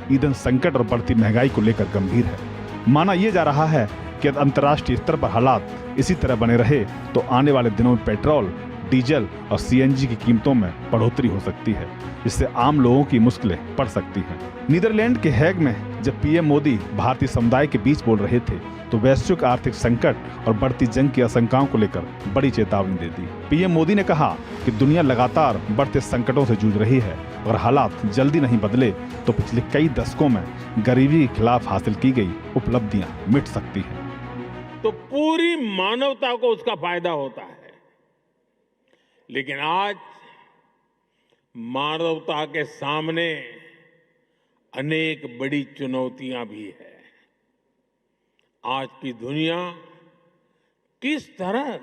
ईंधन संकट और बढ़ती महंगाई को लेकर गंभीर है। माना यह जा रहा है कि अंतर्राष्ट्रीय स्तर पर हालात इसी तरह बने रहे तो आने वाले दिनों में पेट्रोल, डीजल और सीएनजी की कीमतों में बढ़ोतरी हो सकती है, जिससे आम लोगों की मुश्किलें बढ़ सकती हैं। नीदरलैंड के हैग में जब पीएम मोदी भारतीय समुदाय के बीच बोल रहे थे तो वैश्विक आर्थिक संकट और बढ़ती जंग की आशंकाओं को लेकर बड़ी चेतावनी दे दी। पीएम मोदी ने कहा कि दुनिया लगातार बढ़ते संकटों से जूझ रही है और हालात जल्दी नहीं बदले तो पिछले कई दशकों में गरीबी के खिलाफ हासिल की गई उपलब्धियां मिट सकती हैं। तो पूरी मानवता को उसका फायदा होता है। लेकिन आज मानवता के सामने अनेक बड़ी चुनौतियां भी है। आज की दुनिया किस तरह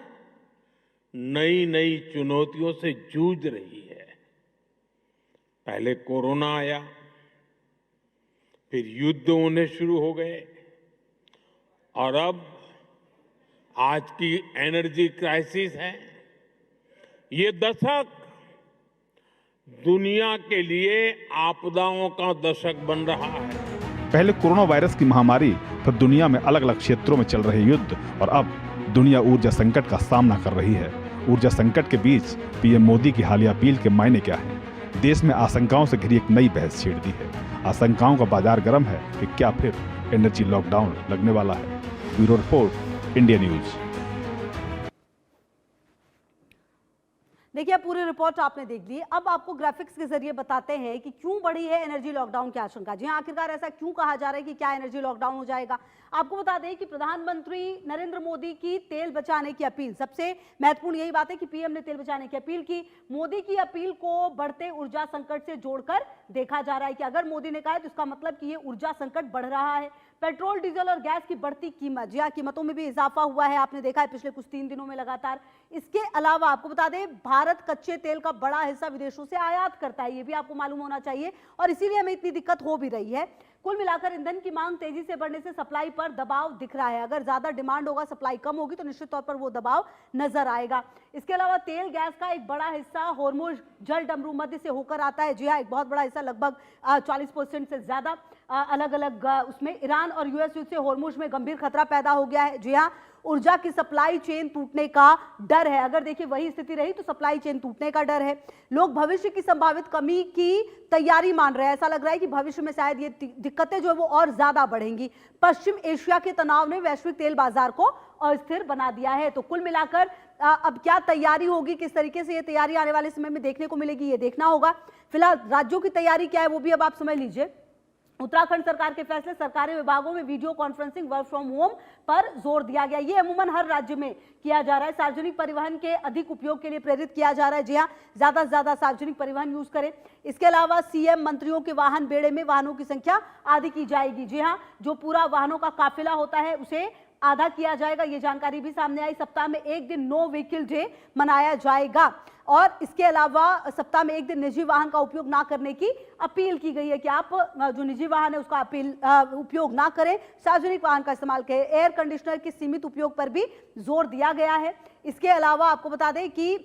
नई नई चुनौतियों से जूझ रही है। पहले कोरोना आया, फिर युद्ध होने शुरू हो गए और अब आज की एनर्जी क्राइसिस है। ये दशक दुनिया के लिए आपदाओं का दशक बन रहा है। पहले कोरोना वायरस की महामारी, फिर दुनिया में अलग अलग क्षेत्रों में चल रहे युद्ध और अब दुनिया ऊर्जा संकट का सामना कर रही है। ऊर्जा संकट के बीच पीएम मोदी की हालिया अपील के मायने क्या है? देश में आशंकाओं से घिरी एक नई बहस छेड़ दी है। आशंकाओं का बाजार गर्म है कि क्या फिर एनर्जी लॉकडाउन लगने वाला है? Bureau report, India news. देखिए, अब पूरी रिपोर्ट आपने देख ली। अब आपको ग्राफिक्स के जरिए बताते हैं कि क्यों बढ़ी है एनर्जी लॉकडाउन की आशंका। जी हाँ, आखिरकार ऐसा क्यों कहा जा रहा है कि क्या एनर्जी लॉकडाउन हो जाएगा? आपको बता दें कि प्रधानमंत्री नरेंद्र मोदी की तेल बचाने की अपील, सबसे महत्वपूर्ण यही बात है कि पीएम ने तेल बचाने की अपील की। मोदी की अपील को बढ़ते ऊर्जा संकट से जोड़कर देखा जा रहा है कि अगर मोदी ने कहा है तो इसका मतलब कि ये ऊर्जा संकट बढ़ रहा है। पेट्रोल, डीजल और गैस की बढ़ती कीमत, जी हाँ, कीमतों में भी इजाफा हुआ है, आपने देखा है पिछले कुछ 3 दिनों में लगातार। इसके अलावा आपको बता दें, भारत कच्चे तेल का बड़ा हिस्सा विदेशों से आयात करता है, ये भी आपको मालूम होना चाहिए, और इसीलिए हमें इतनी दिक्कत हो भी रही है। कुल मिलाकर ईंधन की मांग तेजी से बढ़ने से सप्लाई पर दबाव दिख रहा है। अगर ज्यादा डिमांड होगा, सप्लाई कम होगी तो निश्चित तौर पर वो दबाव नजर आएगा। इसके अलावा तेल गैस का एक बड़ा हिस्सा होर्मुज जल डमरू मध्य से होकर आता है। जी हाँ, एक बहुत बड़ा हिस्सा, लगभग 40% से ज्यादा अलग अलग उसमें ईरान और यूएस युद्ध से होर्मुज में गंभीर खतरा पैदा हो गया है। जी हाँ, ऊर्जा की सप्लाई चेन टूटने का डर है। अगर देखिए वही स्थिति रही तो सप्लाई चेन टूटने का डर है। लोग भविष्य की संभावित कमी की तैयारी मान रहे हैं। ऐसा लग रहा है कि भविष्य में शायद ये दिक्कतें जो है वो और ज्यादा बढ़ेंगी। पश्चिम एशिया के तनाव ने वैश्विक तेल बाजार को अस्थिर बना दिया है। तो कुल मिलाकर अब क्या तैयारी होगी, किस तरीके से ये तैयारी आने वाले समय में देखने को मिलेगी, ये देखना होगा। फिलहाल राज्यों की तैयारी क्या है वो भी अब आप समझ लीजिए। उत्तराखंड सरकार के फैसले, सरकारी विभागों में video conferencing, work from home पर जोर दिया गया। ये अमूमन हर राज्य में किया जा रहा है। सार्वजनिक परिवहन के अधिक उपयोग के लिए प्रेरित किया जा रहा है। जी हाँ, ज्यादा से ज्यादा सार्वजनिक परिवहन यूज करें। इसके अलावा सीएम मंत्रियों के वाहन बेड़े में वाहनों की संख्या आधी की जाएगी। जी हाँ, जो पूरा वाहनों का काफिला होता है उसे आधा किया जाएगा, ये जानकारी भी सामने आई। सप्ताह में एक दिन नो व्हीकल डे मनाया जाएगा और इसके अलावा सप्ताह में एक दिन निजी वाहन का उपयोग ना करने की अपील की गई है कि आप जो निजी वाहन है उसका उपयोग ना करें, सार्वजनिक वाहन का इस्तेमाल करें। एयर कंडीशनर के सीमित उपयोग पर भी जोर दिया गया है। इसके अलावा आपको बता दें कि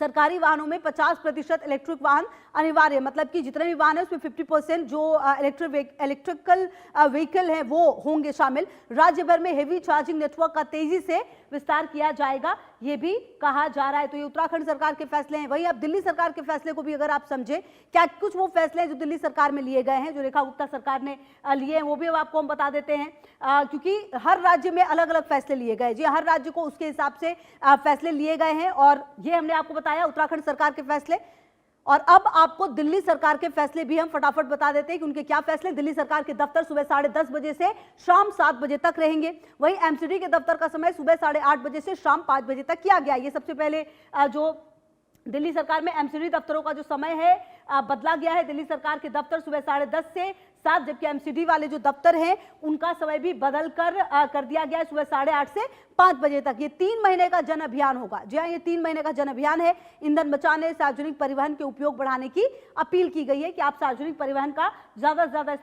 सरकारी वाहनों में 50% इलेक्ट्रिक वाहन अनिवार्य, मतलब कि जितने भी वाहन है उसमें 50% जो इलेक्ट्रिकल व्हीकल है वो होंगे शामिल। राज्य भर में हेवी चार्जिंग नेटवर्क का तेजी से विस्तार किया जाएगा, ये भी कहा जा रहा है। तो ये उत्तराखंड सरकार के फैसले हैं। वहीं अब दिल्ली सरकार के फैसले को भी अगर आप समझे, क्या कुछ वो फैसले हैं जो दिल्ली सरकार में लिए गए हैं, जो रेखा गुप्ता सरकार ने लिए हैं, वो भी अब आपको हम बता देते हैं, क्योंकि हर राज्य में अलग अलग फैसले लिए गए। जी, हर राज्य को उसके हिसाब से फैसले लिए गए हैं और ये हमने आपको बताया उत्तराखंड सरकार के फैसले। और अब आपको दिल्ली सरकार के फैसले भी हम फटाफट बता देते हैं कि उनके क्या फैसले। दिल्ली सरकार के दफ्तर सुबह 10:30 बजे से शाम 7 बजे तक रहेंगे। वहीं एमसीडी के दफ्तर का समय सुबह 8:30 बजे से शाम 5 बजे तक किया गया। ये सबसे पहले जो दिल्ली सरकार में एमसीडी दफ्तरों का जो समय है बदला गया है। दिल्ली सरकार के दफ्तर सुबह 10:30 से 7, जबकि एमसीडी वाले जो दफ्तर हैं उनका समय भी बदल कर दिया गया है सुबह 8:30 से 5 बजे तक। ये 3 महीने का जन अभियान होगा। जी हाँ, ये 3 महीने का जन अभियान है। ईंधन बचाने, सार्वजनिक परिवहन के उपयोग बढ़ाने की अपील की गई है कि आप सार्वजनिक परिवहन का ज्यादा से ज्यादा इस्तेमाल